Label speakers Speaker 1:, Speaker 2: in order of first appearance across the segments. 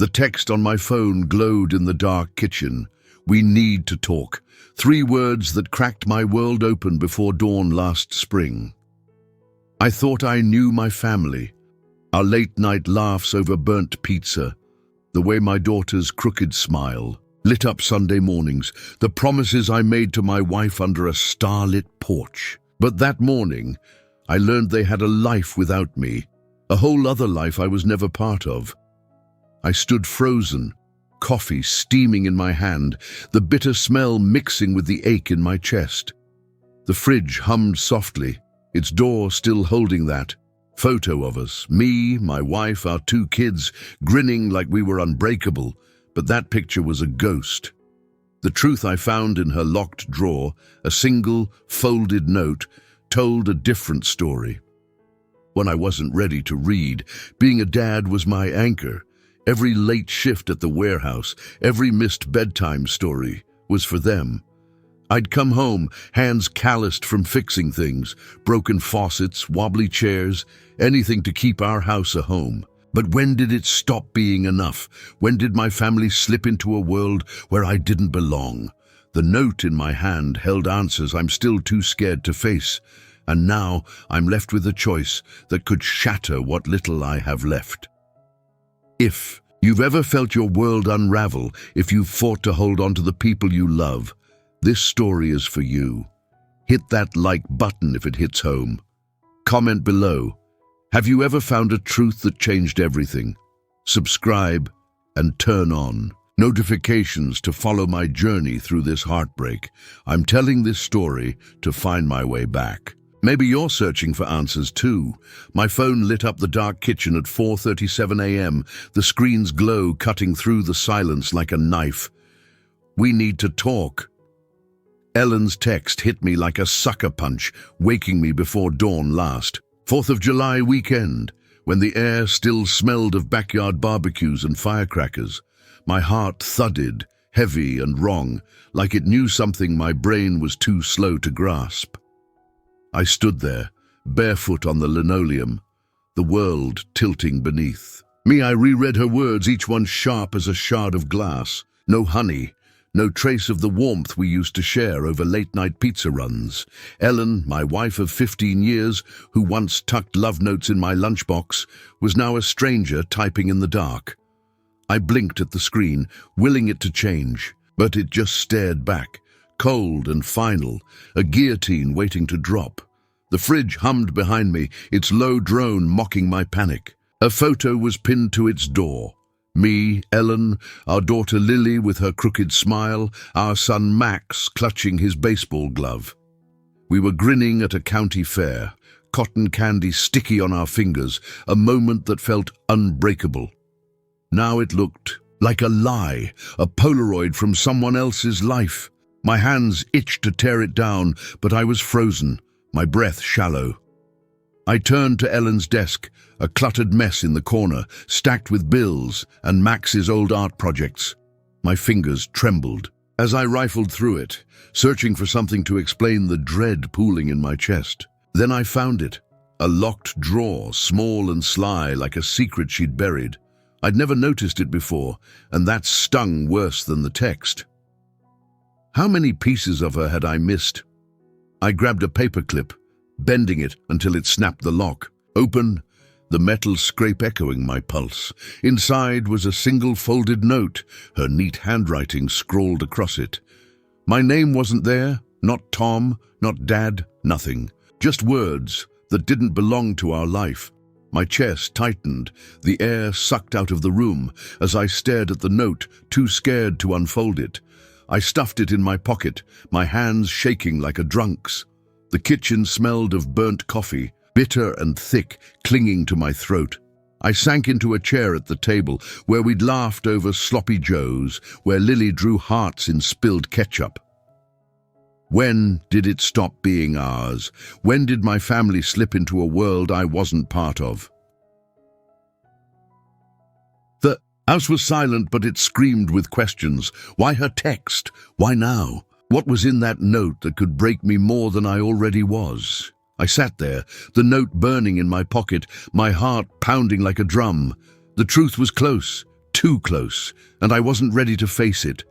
Speaker 1: The text on my phone glowed in the dark kitchen. "We need to talk." 3 words that cracked my world open before dawn last spring. I thought I knew my family. Our late-night laughs over burnt pizza, the way my daughter's crooked smile lit up Sunday mornings, the promises I made to my wife under a starlit porch. But that morning, I learned they had a life without me, a whole other life I was never part of. I stood frozen, coffee steaming in my hand, the bitter smell mixing with the ache in my chest. The fridge hummed softly, its door still holding that photo of us, me, my wife, our 2 kids, grinning like we were unbreakable, but that picture was a ghost. The truth I found in her locked drawer, a single, folded note, told a different story. When I wasn't ready to read, being a dad was my anchor. Every late shift at the warehouse, every missed bedtime story was for them. I'd come home, hands calloused from fixing things, broken faucets, wobbly chairs, anything to keep our house a home. But when did it stop being enough? When did my family slip into a world where I didn't belong? The note in my hand held answers I'm still too scared to face. And now I'm left with a choice that could shatter what little I have left. If you've ever felt your world unravel, if you've fought to hold on to the people you love, this story is for you. Hit that like button if it hits home. Comment below. Have you ever found a truth that changed everything? Subscribe and turn on notifications to follow my journey through this heartbreak. I'm telling this story to find my way back. Maybe you're searching for answers too. My phone lit up the dark kitchen at 4:37 a.m., the screen's glow cutting through the silence like a knife. "We need to talk." Ellen's text hit me like a sucker punch, waking me before dawn last. 4th of July weekend, when the air still smelled of backyard barbecues and firecrackers. My heart thudded, heavy and wrong, like it knew something my brain was too slow to grasp. I stood there, barefoot on the linoleum, the world tilting beneath. I reread her words, each one sharp as a shard of glass. No honey, no trace of the warmth we used to share over late-night pizza runs. Ellen, my wife of 15 years, who once tucked love notes in my lunchbox, was now a stranger typing in the dark. I blinked at the screen, willing it to change, but it just stared back, cold and final, a guillotine waiting to drop. The fridge hummed behind me, its low drone mocking my panic. A photo was pinned to its door. Me, Ellen, our daughter Lily with her crooked smile, our son Max clutching his baseball glove. We were grinning at a county fair, cotton candy sticky on our fingers, a moment that felt unbreakable. Now it looked like a lie, a Polaroid from someone else's life. My hands itched to tear it down, but I was frozen, my breath shallow. I turned to Ellen's desk, a cluttered mess in the corner, stacked with bills and Max's old art projects. My fingers trembled as I rifled through it, searching for something to explain the dread pooling in my chest. Then I found it, a locked drawer, small and sly like a secret she'd buried. I'd never noticed it before, and that stung worse than the text. How many pieces of her had I missed? I grabbed a paperclip, bending it until it snapped the lock. Open, the metal scrape echoing my pulse. Inside was a single folded note, her neat handwriting scrawled across it. My name wasn't there, not Tom, not Dad, nothing. Just words that didn't belong to our life. My chest tightened, the air sucked out of the room as I stared at the note, too scared to unfold it. I stuffed it in my pocket, my hands shaking like a drunk's. The kitchen smelled of burnt coffee, bitter and thick, clinging to my throat. I sank into a chair at the table, where we'd laughed over sloppy joes, where Lily drew hearts in spilled ketchup. When did it stop being ours? When did my family slip into a world I wasn't part of? The house was silent, but it screamed with questions. Why her text? Why now? What was in that note that could break me more than I already was? I sat there, the note burning in my pocket, my heart pounding like a drum. The truth was close, too close, and I wasn't ready to face it.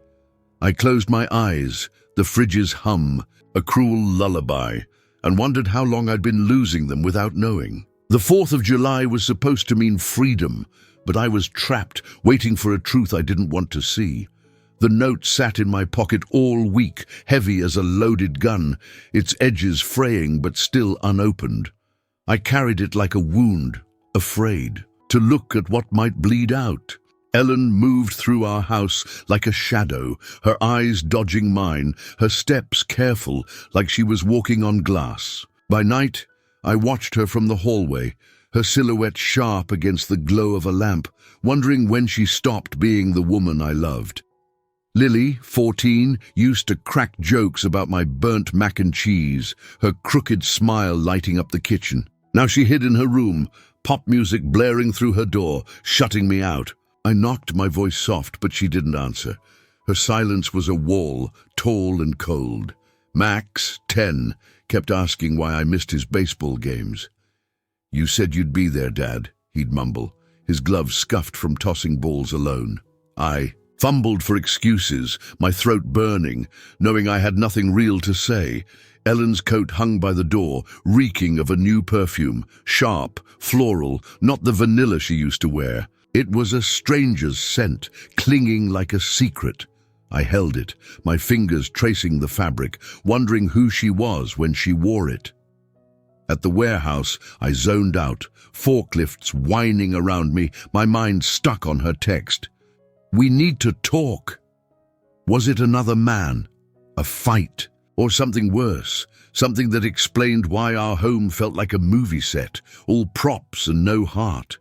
Speaker 1: I closed my eyes, the fridge's hum, a cruel lullaby, and wondered how long I'd been losing them without knowing. The 4th of July was supposed to mean freedom, but I was trapped, waiting for a truth I didn't want to see. The note sat in my pocket all week, heavy as a loaded gun, its edges fraying but still unopened. I carried it like a wound, afraid to look at what might bleed out. Ellen moved through our house like a shadow, her eyes dodging mine, her steps careful, like she was walking on glass. By night, I watched her from the hallway, her silhouette sharp against the glow of a lamp, wondering when she stopped being the woman I loved. Lily, 14, used to crack jokes about my burnt mac and cheese, her crooked smile lighting up the kitchen. Now she hid in her room, pop music blaring through her door, shutting me out. I knocked, my voice soft, but she didn't answer. Her silence was a wall, tall and cold. Max, 10, kept asking why I missed his baseball games. "You said you'd be there, Dad," he'd mumble, his gloves scuffed from tossing balls alone. I fumbled for excuses, my throat burning, knowing I had nothing real to say. Ellen's coat hung by the door, reeking of a new perfume, sharp, floral, not the vanilla she used to wear. It was a stranger's scent, clinging like a secret. I held it, my fingers tracing the fabric, wondering who she was when she wore it. At the warehouse, I zoned out, forklifts whining around me, my mind stuck on her text. "We need to talk." Was it another man? A fight? Or something worse? Something that explained why our home felt like a movie set, all props and no heart?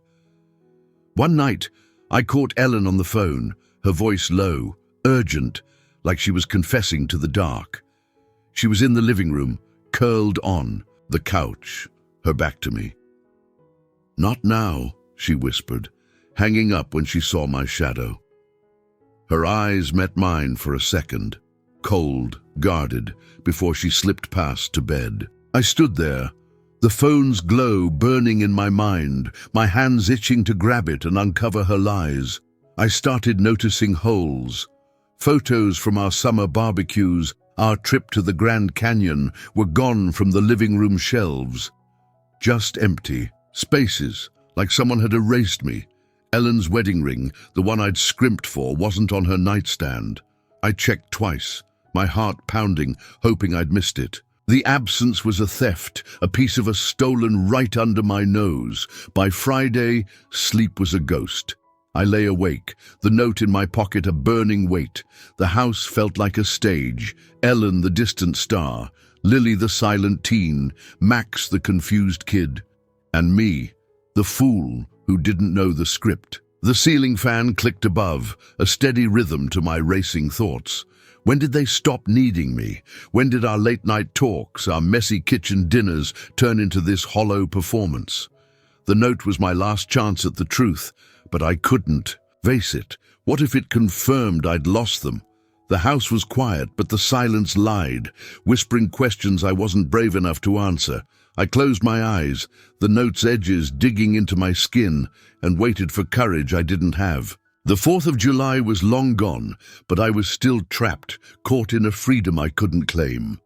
Speaker 1: One night, I caught Ellen on the phone, her voice low, urgent, like she was confessing to the dark. She was in the living room, curled on the couch, her back to me. "Not now," she whispered, hanging up when she saw my shadow. Her eyes met mine for a second, cold, guarded, before she slipped past to bed. I stood there, the phone's glow burning in my mind, my hands itching to grab it and uncover her lies. I started noticing holes. Photos from our summer barbecues, our trip to the Grand Canyon, were gone from the living room shelves. Just empty spaces, like someone had erased me. Ellen's wedding ring, the one I'd scrimped for, wasn't on her nightstand. I checked twice, my heart pounding, hoping I'd missed it. The absence was a theft, a piece of us stolen right under my nose. By Friday, sleep was a ghost. I lay awake, the note in my pocket a burning weight. The house felt like a stage. Ellen, the distant star. Lily, the silent teen. Max, the confused kid. And me, the fool who didn't know the script. The ceiling fan clicked above, a steady rhythm to my racing thoughts. When did they stop needing me? When did our late-night talks, our messy kitchen dinners, turn into this hollow performance? The note was my last chance at the truth, but I couldn't face it. What if it confirmed I'd lost them? The house was quiet, but the silence lied, whispering questions I wasn't brave enough to answer. I closed my eyes, the note's edges digging into my skin, and waited for courage I didn't have. The 4th of July was long gone, but I was still trapped, caught in a freedom I couldn't claim.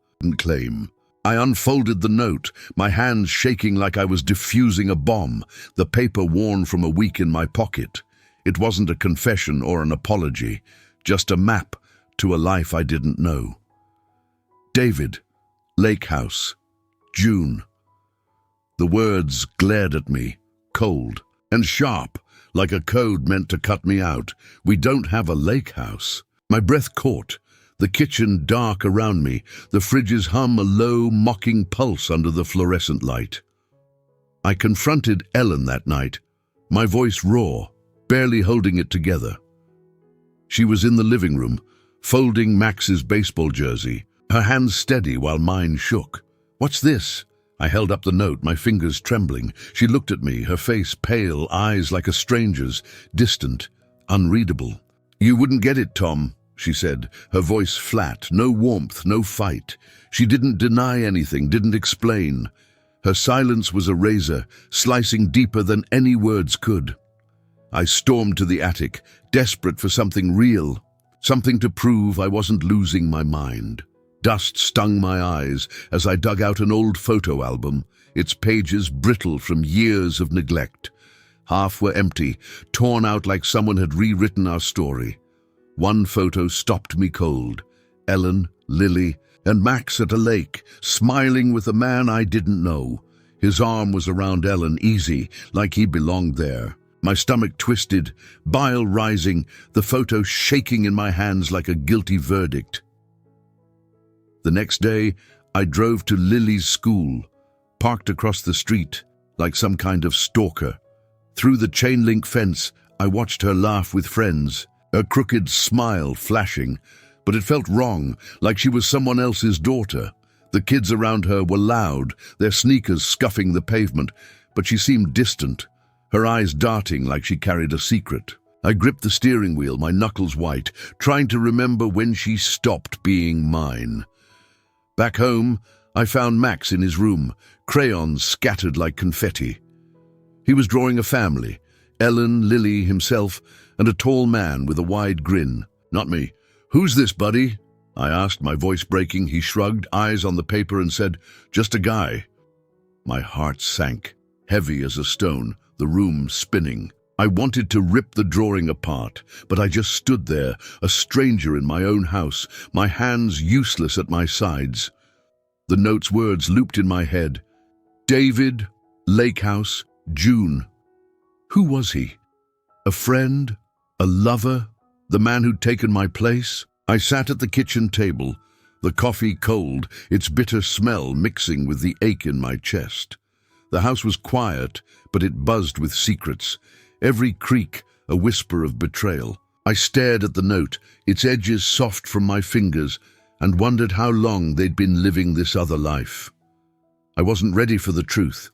Speaker 1: I unfolded the note, my hands shaking like I was defusing a bomb, the paper worn from a week in my pocket. It wasn't a confession or an apology, just a map to a life I didn't know. David, Lake House, June. The words glared at me, cold and sharp, like a code meant to cut me out. We don't have a lake house. My breath caught, the kitchen dark around me, the fridge's hum a low, mocking pulse under the fluorescent light. I confronted Ellen that night, my voice raw, barely holding it together. She was in the living room, folding Max's baseball jersey, her hands steady while mine shook. "What's this?" I held up the note, my fingers trembling. She looked at me, her face pale, eyes like a stranger's, distant, unreadable. "You wouldn't get it, Tom," she said, her voice flat, no warmth, no fight. She didn't deny anything, didn't explain. Her silence was a razor, slicing deeper than any words could. I stormed to the attic, desperate for something real, something to prove I wasn't losing my mind. Dust stung my eyes as I dug out an old photo album, its pages brittle from years of neglect. Half were empty, torn out like someone had rewritten our story. One photo stopped me cold. Ellen, Lily, and Max at a lake, smiling with a man I didn't know. His arm was around Ellen, easy, like he belonged there. My stomach twisted, bile rising, the photo shaking in my hands like a guilty verdict. The next day, I drove to Lily's school, parked across the street, like some kind of stalker. Through the chain-link fence, I watched her laugh with friends, a crooked smile flashing, but it felt wrong, like she was someone else's daughter. The kids around her were loud, their sneakers scuffing the pavement, but she seemed distant, her eyes darting like she carried a secret. I gripped the steering wheel, my knuckles white, trying to remember when she stopped being mine. Back home, I found Max in his room, crayons scattered like confetti. He was drawing a family, Ellen, Lily, himself, and a tall man with a wide grin. Not me. "Who's this, buddy?" I asked, my voice breaking. He shrugged, eyes on the paper, and said, "Just a guy." My heart sank, heavy as a stone, the room spinning. I wanted to rip the drawing apart, but I just stood there, a stranger in my own house, my hands useless at my sides. The note's words looped in my head. David, Lake House, June. Who was he? A friend? A lover? The man who'd taken my place? I sat at the kitchen table, the coffee cold, its bitter smell mixing with the ache in my chest. The house was quiet, but it buzzed with secrets. Every creak, a whisper of betrayal. I stared at the note, its edges soft from my fingers, and wondered how long they'd been living this other life. I wasn't ready for the truth,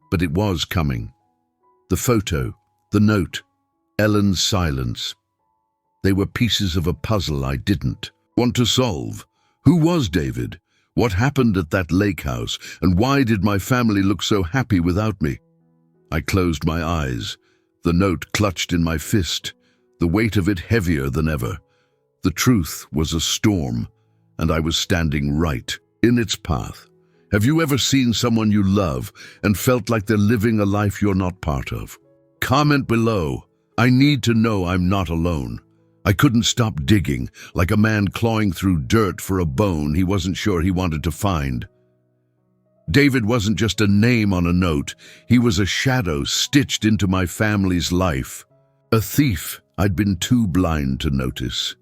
Speaker 1: but it was coming. The photo, the note, Ellen's silence. They were pieces of a puzzle I didn't want to solve. Who was David? What happened at that lake house? And why did my family look so happy without me? I closed my eyes, the note clutched in my fist, the weight of it heavier than ever. The truth was a storm, and I was standing right in its path. Have you ever seen someone you love and felt like they're living a life you're not part of? Comment below. I need to know I'm not alone. I couldn't stop digging, like a man clawing through dirt for a bone he wasn't sure he wanted to find. David wasn't just a name on a note. He was a shadow stitched into my family's life. A thief I'd been too blind to notice.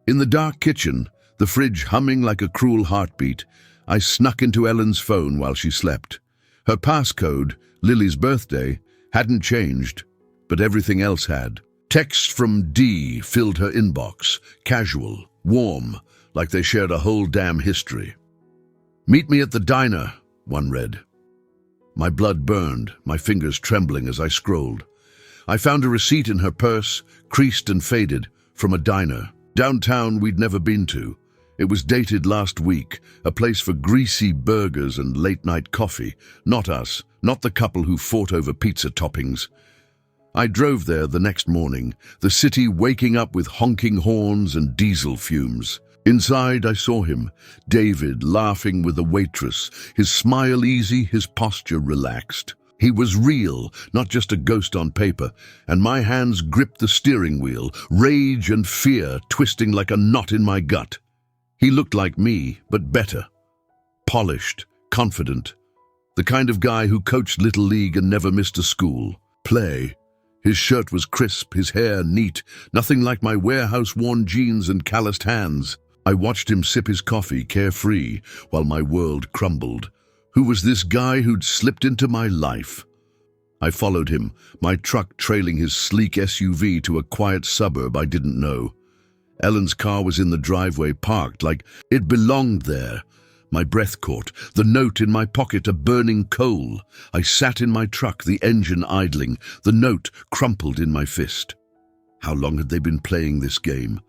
Speaker 1: In the dark kitchen, the fridge humming like a cruel heartbeat, I snuck into Ellen's phone while she slept. Her passcode, Lily's birthday, hadn't changed, but everything else had. Texts from D filled her inbox, casual, warm, like they shared a whole damn history. "Meet me at the diner," one read. My blood burned, my fingers trembling as I scrolled. I found a receipt in her purse, creased and faded, from a diner, downtown we'd never been to. It was dated last week, a place for greasy burgers and late-night coffee. Not us, not the couple who fought over pizza toppings. I drove there the next morning, the city waking up with honking horns and diesel fumes. Inside I saw him, David, laughing with a waitress, his smile easy, his posture relaxed. He was real, not just a ghost on paper, and my hands gripped the steering wheel, rage and fear twisting like a knot in my gut. He looked like me, but better. Polished, confident. The kind of guy who coached Little League and never missed a school play. His shirt was crisp, his hair neat, nothing like my warehouse-worn jeans and calloused hands. I watched him sip his coffee carefree while my world crumbled. Who was this guy who'd slipped into my life? I followed him, my truck trailing his sleek SUV to a quiet suburb I didn't know. Ellen's car was in the driveway, parked like it belonged there. My breath caught, the note in my pocket a burning coal. I sat in my truck, the engine idling, the note crumpled in my fist. How long had they been playing this game?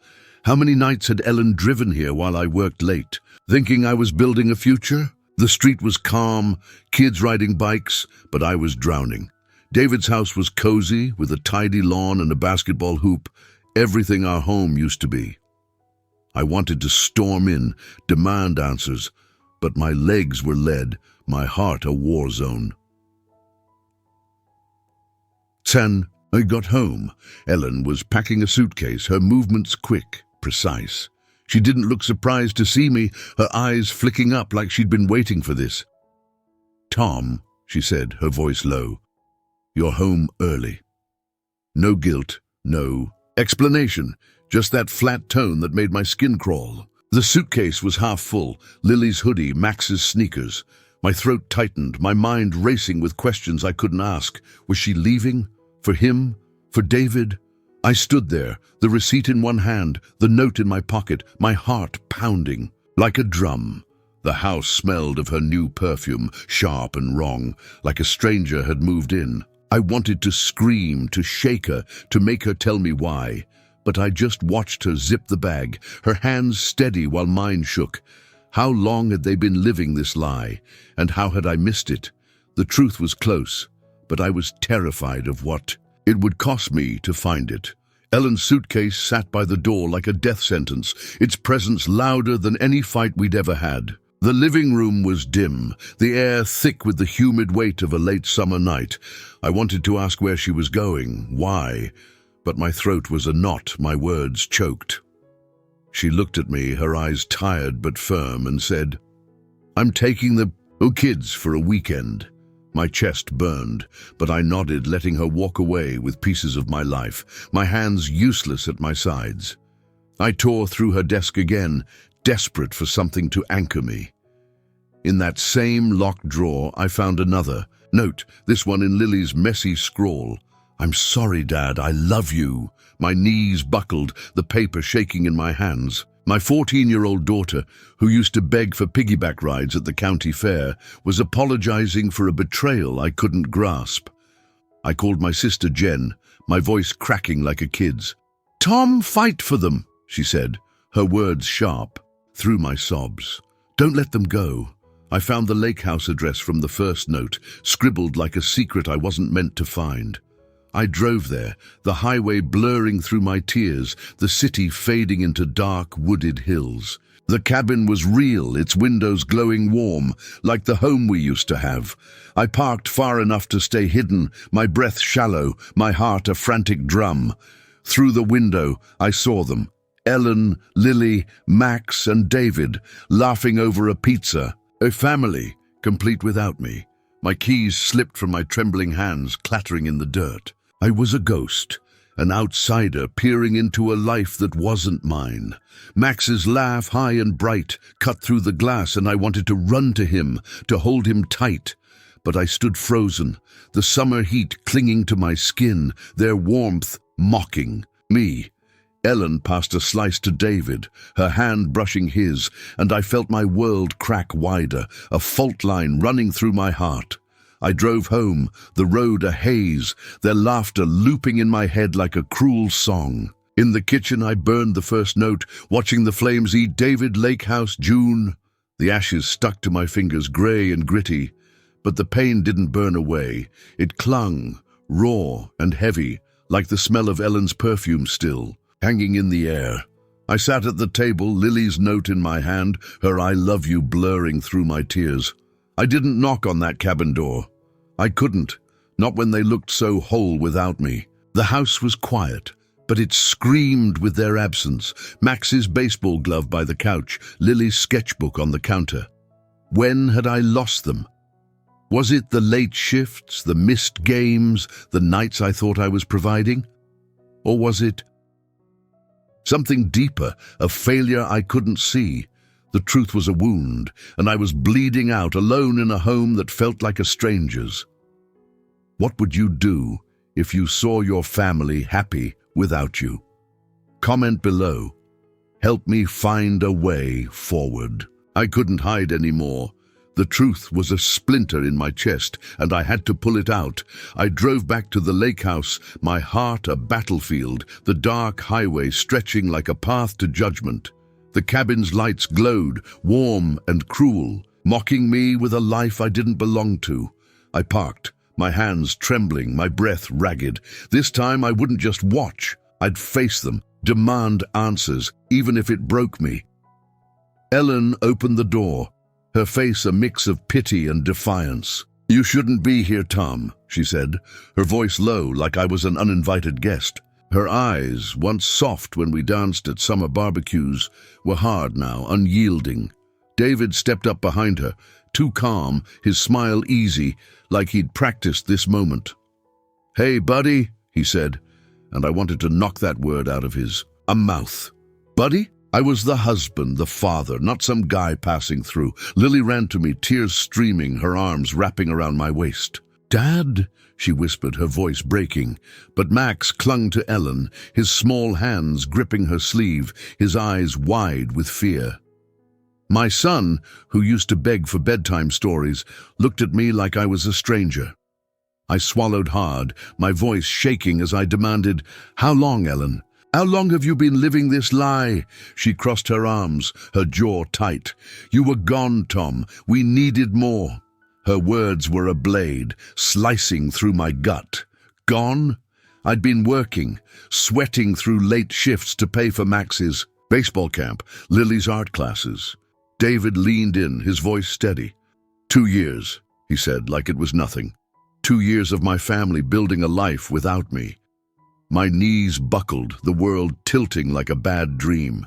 Speaker 1: How many nights had Ellen driven here while I worked late, thinking I was building a future? The street was calm, kids riding bikes, but I was drowning. David's house was cozy, with a tidy lawn and a basketball hoop, everything our home used to be. I wanted to storm in, demand answers, but my legs were lead, my heart a war zone. I got home. Ellen was packing a suitcase, her movements quick, precise. She didn't look surprised to see me, her eyes flicking up like she'd been waiting for this. "Tom," she said, her voice low, "you're home early." No guilt, no explanation, just that flat tone that made my skin crawl. The suitcase was half full, Lily's hoodie, Max's sneakers. My throat tightened, my mind racing with questions I couldn't ask. Was she leaving? For him? For David? I stood there, the receipt in one hand, the note in my pocket, my heart pounding like a drum. The house smelled of her new perfume, sharp and wrong, like a stranger had moved in. I wanted to scream, to shake her, to make her tell me why. But I just watched her zip the bag, her hands steady while mine shook. How long had they been living this lie? And how had I missed it? The truth was close, but I was terrified of what it would cost me to find it. Ellen's suitcase sat by the door like a death sentence, its presence louder than any fight we'd ever had. The living room was dim, the air thick with the humid weight of a late summer night. I wanted to ask where she was going, why, but my throat was a knot, my words choked. She looked at me, her eyes tired but firm, and said, "I'm taking the kids for a weekend." My chest burned, but I nodded, letting her walk away with pieces of my life, my hands useless at my sides. I tore through her desk again, desperate for something to anchor me. In that same locked drawer, I found another note, this one in Lily's messy scrawl. "I'm sorry, Dad, I love you." My knees buckled, the paper shaking in my hands. My 14-year-old daughter, who used to beg for piggyback rides at the county fair, was apologizing for a betrayal I couldn't grasp. I called my sister Jen, my voice cracking like a kid's. "Tom, fight for them," she said, her words sharp. Through my sobs. "Don't let them go." I found the lake house address from the first note, scribbled like a secret I wasn't meant to find. I drove there, the highway blurring through my tears, the city fading into dark, wooded hills. The cabin was real, its windows glowing warm, like the home we used to have. I parked far enough to stay hidden, my breath shallow, my heart a frantic drum. Through the window, I saw them. Ellen, Lily, Max, and David, laughing over a pizza. A family, complete without me. My keys slipped from my trembling hands, clattering in the dirt. I was a ghost, an outsider peering into a life that wasn't mine. Max's laugh, high and bright, cut through the glass, and I wanted to run to him, to hold him tight. But I stood frozen, the summer heat clinging to my skin, their warmth mocking me. Ellen passed a slice to David, her hand brushing his, and I felt my world crack wider, a fault line running through my heart. I drove home, the road a haze, their laughter looping in my head like a cruel song. In the kitchen I burned the first note, watching the flames eat David Lake House, June. The ashes stuck to my fingers, grey and gritty, but the pain didn't burn away. It clung, raw and heavy, like the smell of Ellen's perfume still, hanging in the air. I sat at the table, Lily's note in my hand, her "I love you" blurring through my tears. I didn't knock on that cabin door. I couldn't, not when they looked so whole without me. The house was quiet, but it screamed with their absence. Max's baseball glove by the couch, Lily's sketchbook on the counter. When had I lost them? Was it the late shifts, the missed games, the nights I thought I was providing? Or was it something deeper, a failure I couldn't see? The truth was a wound, and I was bleeding out, alone in a home that felt like a stranger's. What would you do if you saw your family happy without you? Comment below. Help me find a way forward. I couldn't hide anymore. The truth was a splinter in my chest, and I had to pull it out. I drove back to the lake house, my heart a battlefield, the dark highway stretching like a path to judgment. The cabin's lights glowed, warm and cruel, mocking me with a life I didn't belong to. I parked, my hands trembling, my breath ragged. This time I wouldn't just watch. I'd face them, demand answers, even if it broke me. Ellen opened the door, her face a mix of pity and defiance. "You shouldn't be here, Tom," she said, her voice low like I was an uninvited guest. Her eyes, once soft when we danced at summer barbecues, were hard now, unyielding. David stepped up behind her, too calm, his smile easy, like he'd practiced this moment. "Hey, buddy," he said, and I wanted to knock that word out of his mouth. Buddy? I was the husband, the father, not some guy passing through. Lily ran to me, tears streaming, her arms wrapping around my waist. "Dad," she whispered, her voice breaking. But Max clung to Ellen, his small hands gripping her sleeve, his eyes wide with fear. My son, who used to beg for bedtime stories, looked at me like I was a stranger. I swallowed hard, my voice shaking as I demanded, "How long, Ellen? How long have you been living this lie?" She crossed her arms, her jaw tight. "You were gone, Tom. We needed more." Her words were a blade, slicing through my gut. Gone? I'd been working, sweating through late shifts to pay for Max's baseball camp, Lily's art classes. David leaned in, his voice steady. 2 years, he said, like it was nothing. 2 years of my family building a life without me. My knees buckled, the world tilting like a bad dream.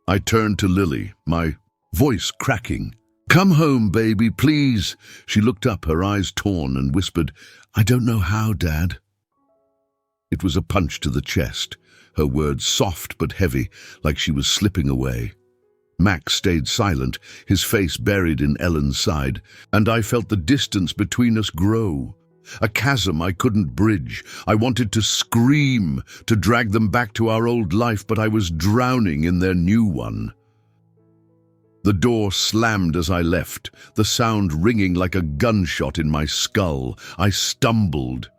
Speaker 1: I turned to Lily, my voice cracking. "Come home, baby, please." She looked up, her eyes torn, and whispered, "I don't know how, Dad." It was a punch to the chest, her words soft but heavy, like she was slipping away. Max stayed silent, his face buried in Ellen's side, and I felt the distance between us grow. A chasm I couldn't bridge. I wanted to scream, to drag them back to our old life, but I was drowning in their new one. The door slammed as I left, the sound ringing like a gunshot in my skull. I stumbled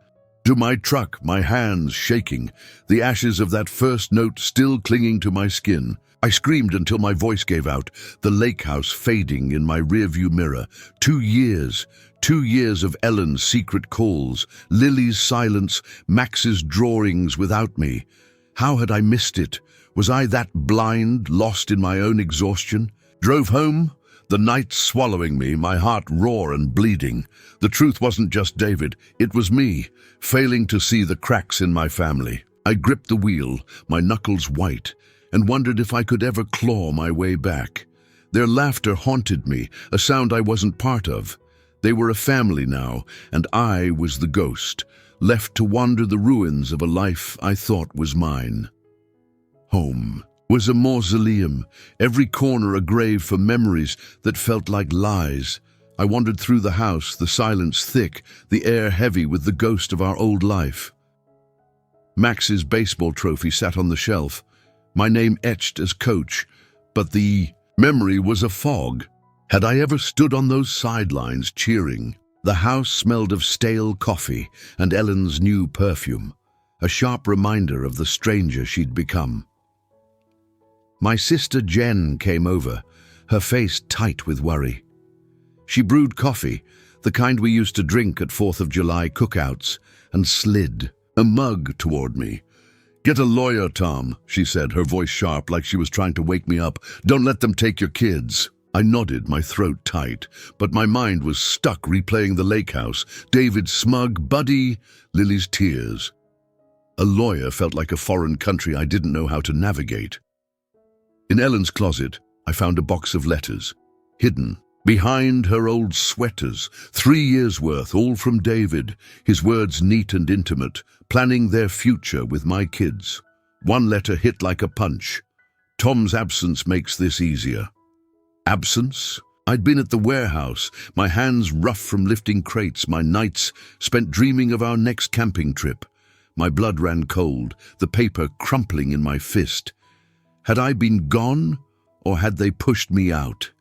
Speaker 1: to my truck, my hands shaking, the ashes of that first note still clinging to my skin. I screamed until my voice gave out, the lake house fading in my rearview mirror. 2 years. 2 years of Ellen's secret calls, Lily's silence, Max's drawings without me. How had I missed it? Was I that blind, lost in my own exhaustion? Drove home, the night swallowing me, my heart raw and bleeding. The truth wasn't just David, it was me, failing to see the cracks in my family. I gripped the wheel, my knuckles white, and wondered if I could ever claw my way back. Their laughter haunted me, a sound I wasn't part of. They were a family now, and I was the ghost, left to wander the ruins of a life I thought was mine. Home was a mausoleum, every corner a grave for memories that felt like lies. I wandered through the house, the silence thick, the air heavy with the ghost of our old life. Max's baseball trophy sat on the shelf, my name etched as coach, but the memory was a fog. Had I ever stood on those sidelines cheering? The house smelled of stale coffee and Ellen's new perfume, a sharp reminder of the stranger she'd become. My sister Jen came over, her face tight with worry. She brewed coffee, the kind we used to drink at 4th of July cookouts, and slid a mug toward me. "Get a lawyer, Tom," she said, her voice sharp like she was trying to wake me up. "Don't let them take your kids." I nodded, my throat tight, but my mind was stuck replaying the lake house, David's smug buddy, Lily's tears. A lawyer felt like a foreign country I didn't know how to navigate. In Ellen's closet, I found a box of letters, hidden behind her old sweaters, 3 years' worth, all from David, his words neat and intimate, planning their future with my kids. One letter hit like a punch. "Tom's absence makes this easier." Absence? I'd been at the warehouse, my hands rough from lifting crates, my nights spent dreaming of our next camping trip. My blood ran cold, the paper crumpling in my fist. Had I been gone, or had they pushed me out?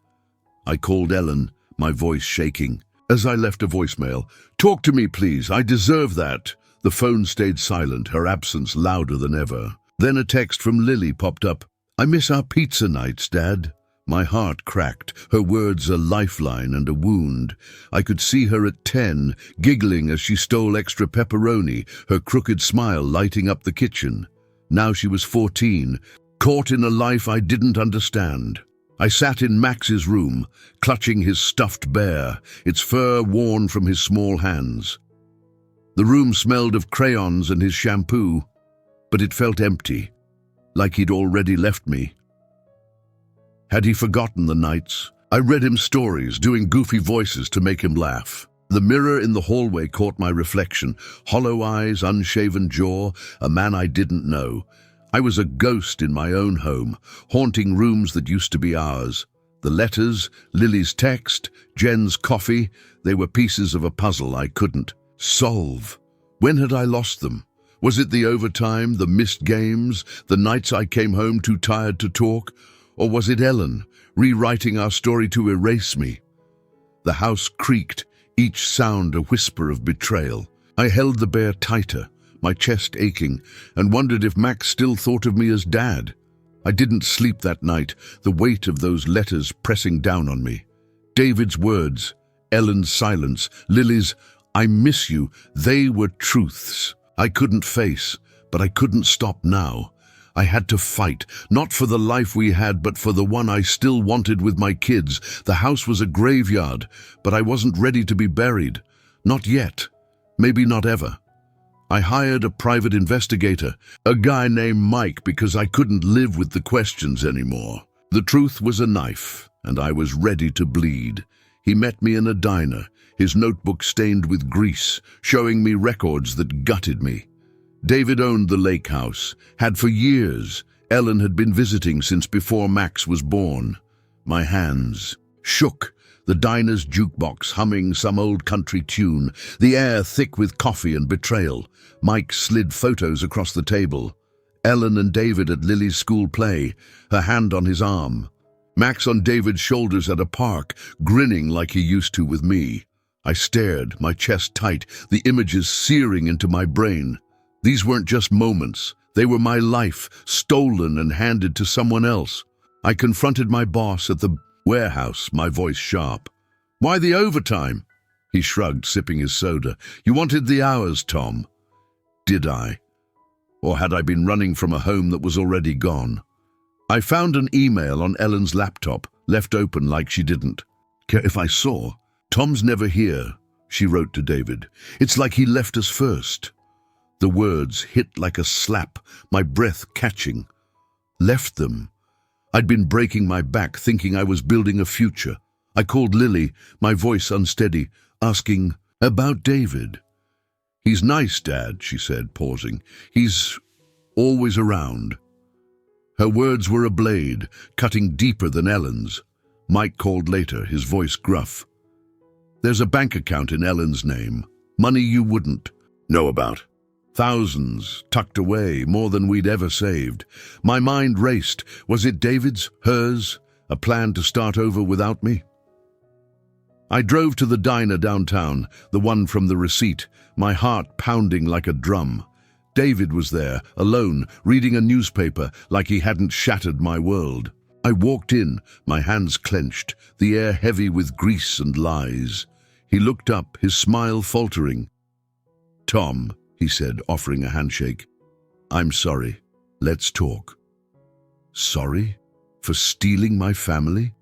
Speaker 1: I called Ellen, my voice shaking. As I left a voicemail, "Talk to me, please, I deserve that." The phone stayed silent, her absence louder than ever. Then a text from Lily popped up. "I miss our pizza nights, Dad." My heart cracked, her words a lifeline and a wound. I could see her at 10, giggling as she stole extra pepperoni, her crooked smile lighting up the kitchen. Now she was 14, caught in a life I didn't understand. I sat in Max's room, clutching his stuffed bear, its fur worn from his small hands. The room smelled of crayons and his shampoo, but it felt empty, like he'd already left me. Had he forgotten the nights? I read him stories, doing goofy voices to make him laugh. The mirror in the hallway caught my reflection, hollow eyes, unshaven jaw, a man I didn't know. I was a ghost in my own home, haunting rooms that used to be ours. The letters, Lily's text, Jen's coffee, they were pieces of a puzzle I couldn't solve. When had I lost them? Was it the overtime, the missed games, the nights I came home too tired to talk? Or was it Ellen, rewriting our story to erase me? The house creaked, each sound a whisper of betrayal. I held the bear tighter, my chest aching, and wondered if Max still thought of me as Dad. I didn't sleep that night, the weight of those letters pressing down on me. David's words, Ellen's silence, Lily's, "I miss you," they were truths I couldn't face, but I couldn't stop now. I had to fight, not for the life we had, but for the one I still wanted with my kids. The house was a graveyard, but I wasn't ready to be buried. Not yet. Maybe not ever. I hired a private investigator, a guy named Mike, because I couldn't live with the questions anymore. The truth was a knife, and I was ready to bleed. He met me in a diner, his notebook stained with grease, showing me records that gutted me. David owned the lake house, had for years. Ellen had been visiting since before Max was born. My hands shook, the diner's jukebox humming some old country tune, the air thick with coffee and betrayal. Mike slid photos across the table. Ellen and David at Lily's school play, her hand on his arm. Max on David's shoulders at a park, grinning like he used to with me. I stared, my chest tight, the images searing into my brain. These weren't just moments. They were my life, stolen and handed to someone else. I confronted my boss at the warehouse, my voice sharp. "Why the overtime?" He shrugged, sipping his soda. "You wanted the hours, Tom." Did I? Or had I been running from a home that was already gone? I found an email on Ellen's laptop, left open like she didn't care if I saw. "Tom's never here," she wrote to David. "It's like he left us first." The words hit like a slap, my breath catching. Left them. I'd been breaking my back, thinking I was building a future. I called Lily, my voice unsteady, asking about David. "He's nice, Dad," she said, pausing. "He's always around." Her words were a blade, cutting deeper than Ellen's. Mike called later, his voice gruff. "There's a bank account in Ellen's name. Money you wouldn't know about. Thousands tucked away, more than we'd ever saved." My mind raced. Was it David's? Hers? A plan to start over without me? I drove to the diner downtown, the one from the receipt, my heart pounding like a drum. David was there, alone, reading a newspaper like he hadn't shattered my world. I walked in, my hands clenched, the air heavy with grease and lies. He looked up, his smile faltering. "Tom," he said, offering a handshake. "I'm sorry. Let's talk." Sorry? For stealing my family?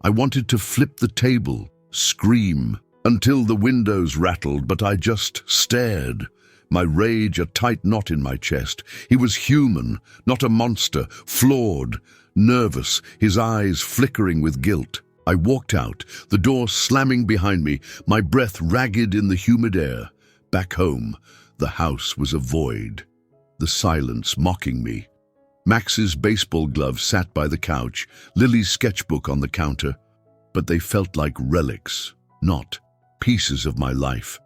Speaker 1: I wanted to flip the table, scream, until the windows rattled, but I just stared. My rage a tight knot in my chest. He was human, not a monster, flawed, nervous, his eyes flickering with guilt. I walked out, the door slamming behind me, my breath ragged in the humid air. Back home, the house was a void, the silence mocking me. Max's baseball gloves sat by the couch, Lily's sketchbook on the counter, but they felt like relics, not pieces of my life.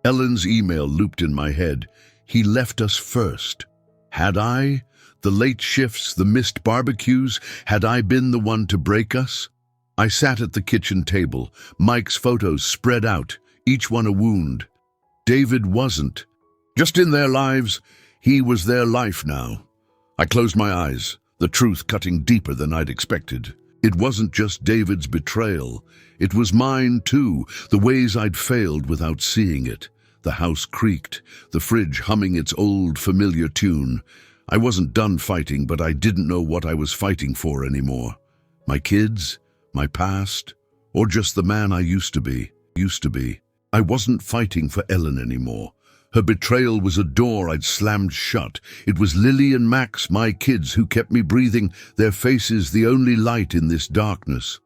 Speaker 1: Ellen's email looped in my head. He left us first. Had I? The late shifts, the missed barbecues, had I been the one to break us? I sat at the kitchen table, Mike's photos spread out, each one a wound. David wasn't. Just in their lives, he was their life now. I closed my eyes, the truth cutting deeper than I'd expected. It wasn't just David's betrayal. It was mine too, the ways I'd failed without seeing it. The house creaked, the fridge humming its old familiar tune. I wasn't done fighting, but I didn't know what I was fighting for anymore. My kids, my past, or just the man I used to be. I wasn't fighting for Ellen anymore. Her betrayal was a door I'd slammed shut. It was Lily and Max, my kids, who kept me breathing, their faces the only light in this darkness.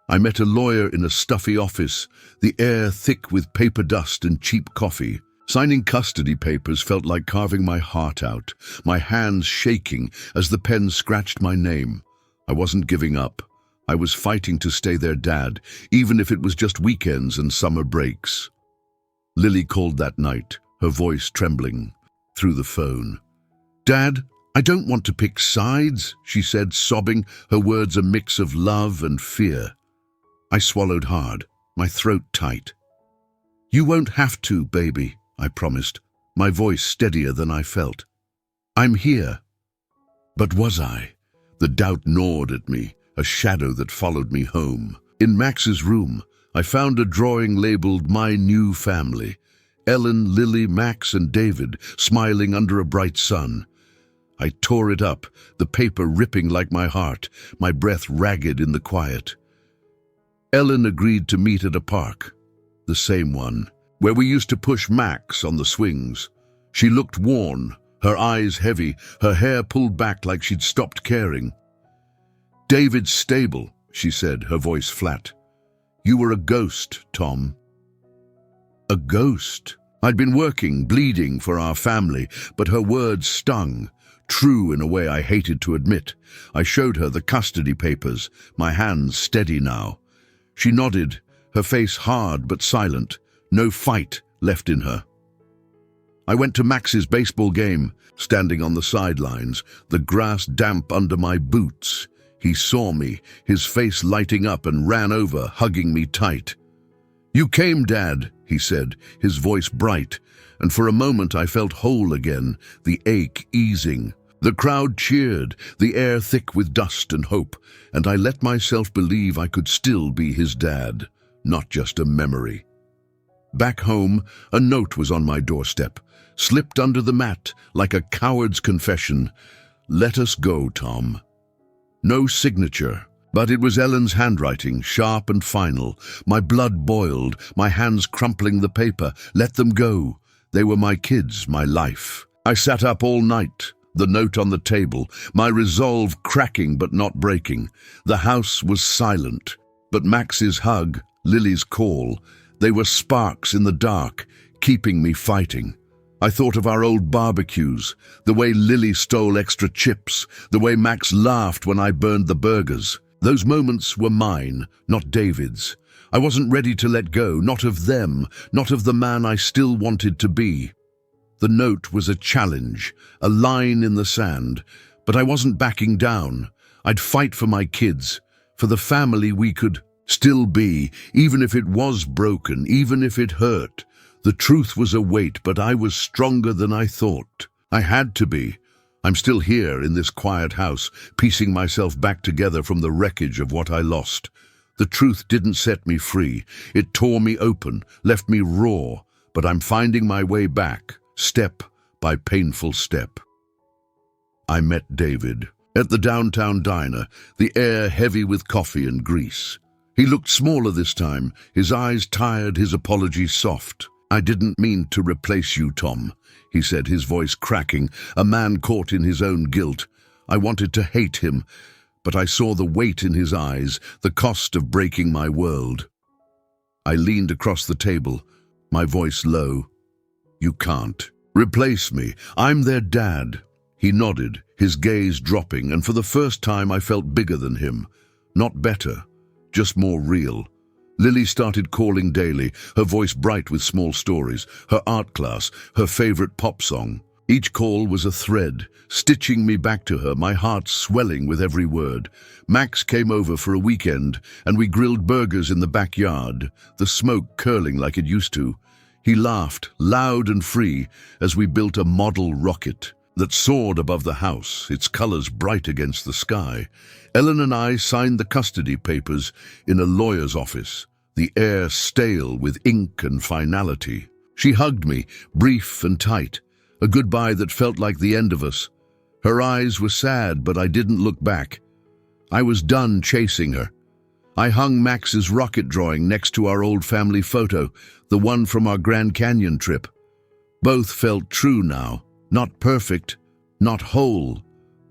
Speaker 1: I met a lawyer in a stuffy office, the air thick with paper dust and cheap coffee. Signing custody papers felt like carving my heart out, my hands shaking as the pen scratched my name. I wasn't giving up. I was fighting to stay their dad, even if it was just weekends and summer breaks. Lily called that night, her voice trembling, through the phone. "Dad, I don't want to pick sides," she said, sobbing, her words a mix of love and fear. I swallowed hard, my throat tight. "You won't have to, baby," I promised, my voice steadier than I felt. "I'm here." But was I? The doubt gnawed at me, a shadow that followed me home. In Max's room, I found a drawing labeled "My New Family." Ellen, Lily, Max, and David, smiling under a bright sun. I tore it up, the paper ripping like my heart, my breath ragged in the quiet. Ellen agreed to meet at a park, the same one, where we used to push Max on the swings. She looked worn, her eyes heavy, her hair pulled back like she'd stopped caring. "David's stable," she said, her voice flat. "You were a ghost, Tom." A ghost? I'd been working, bleeding for our family, but her words stung, true in a way I hated to admit. I showed her the custody papers, my hands steady now. She nodded, her face hard but silent, no fight left in her. I went to Max's baseball game, standing on the sidelines, the grass damp under my boots. He saw me, his face lighting up, and ran over, hugging me tight. "You came, Dad," he said, his voice bright, and for a moment I felt whole again, the ache easing. The crowd cheered, the air thick with dust and hope, and I let myself believe I could still be his dad, not just a memory. Back home, a note was on my doorstep, slipped under the mat like a coward's confession. "Let us go, Tom." No signature, but it was Ellen's handwriting, sharp and final. My blood boiled, my hands crumpling the paper. Let them go. They were my kids, my life. I sat up all night, the note on the table, my resolve cracking but not breaking. The house was silent, but Max's hug, Lily's call, they were sparks in the dark, keeping me fighting. I thought of our old barbecues, the way Lily stole extra chips, the way Max laughed when I burned the burgers. Those moments were mine, not David's. I wasn't ready to let go, not of them, not of the man I still wanted to be. The note was a challenge, a line in the sand, but I wasn't backing down. I'd fight for my kids, for the family we could still be, even if it was broken, even if it hurt. The truth was a weight, but I was stronger than I thought. I had to be. I'm still here in this quiet house, piecing myself back together from the wreckage of what I lost. The truth didn't set me free. It tore me open, left me raw, but I'm finding my way back, step by painful step. I met David at the downtown diner, the air heavy with coffee and grease. He looked smaller this time, his eyes tired, his apology soft. "I didn't mean to replace you, Tom," he said, his voice cracking, a man caught in his own guilt. I wanted to hate him, but I saw the weight in his eyes, the cost of breaking my world. I leaned across the table, my voice low. "You can't replace me. I'm their dad." He nodded, his gaze dropping, and for the first time I felt bigger than him. Not better, just more real. Lily started calling daily, her voice bright with small stories, her art class, her favorite pop song. Each call was a thread, stitching me back to her, my heart swelling with every word. Max came over for a weekend, and we grilled burgers in the backyard, the smoke curling like it used to. He laughed, loud and free, as we built a model rocket. that soared above the house, its colors bright against the sky. Ellen and I signed the custody papers in a lawyer's office, the air stale with ink and finality. She hugged me, brief and tight, a goodbye that felt like the end of us. Her eyes were sad, but I didn't look back. I was done chasing her. I hung Max's rocket drawing next to our old family photo, the one from our Grand Canyon trip. Both felt true now, not perfect, not whole,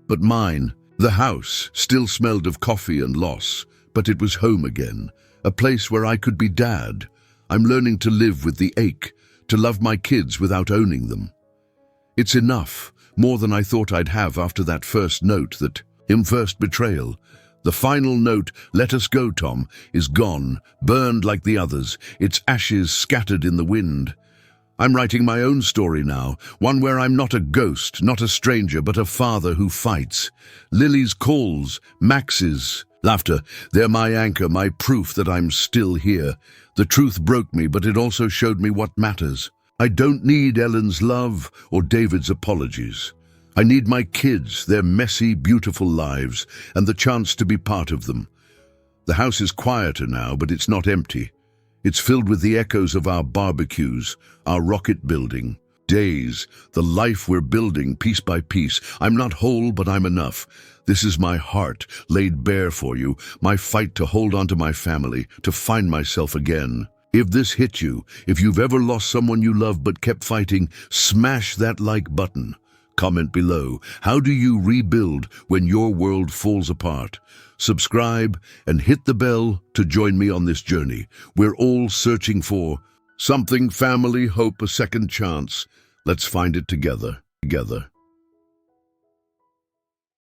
Speaker 1: but mine. The house still smelled of coffee and loss, but it was home again, a place where I could be dad. I'm learning to live with the ache, to love my kids without owning them. It's enough, more than I thought I'd have after that first note first betrayal. The final note, "Let us go, Tom," is gone, burned like the others, its ashes scattered in the wind. I'm writing my own story now, one where I'm not a ghost, not a stranger, but a father who fights. Lily's calls, Max's laughter, they're my anchor, my proof that I'm still here. The truth broke me, but it also showed me what matters. I don't need Ellen's love or David's apologies. I need my kids, their messy, beautiful lives, and the chance to be part of them. The house is quieter now, but it's not empty. It's filled with the echoes of our barbecues, our rocket building. Days, the life we're building piece by piece. I'm not whole, but I'm enough. This is my heart, laid bare for you, my fight to hold on to my family, to find myself again. If this hit you, if you've ever lost someone you love but kept fighting, smash that like button. Comment below, how do you rebuild when your world falls apart? Subscribe and hit the bell to join me on this journey. We're all searching for something, family, hope, a second chance. Let's find it together.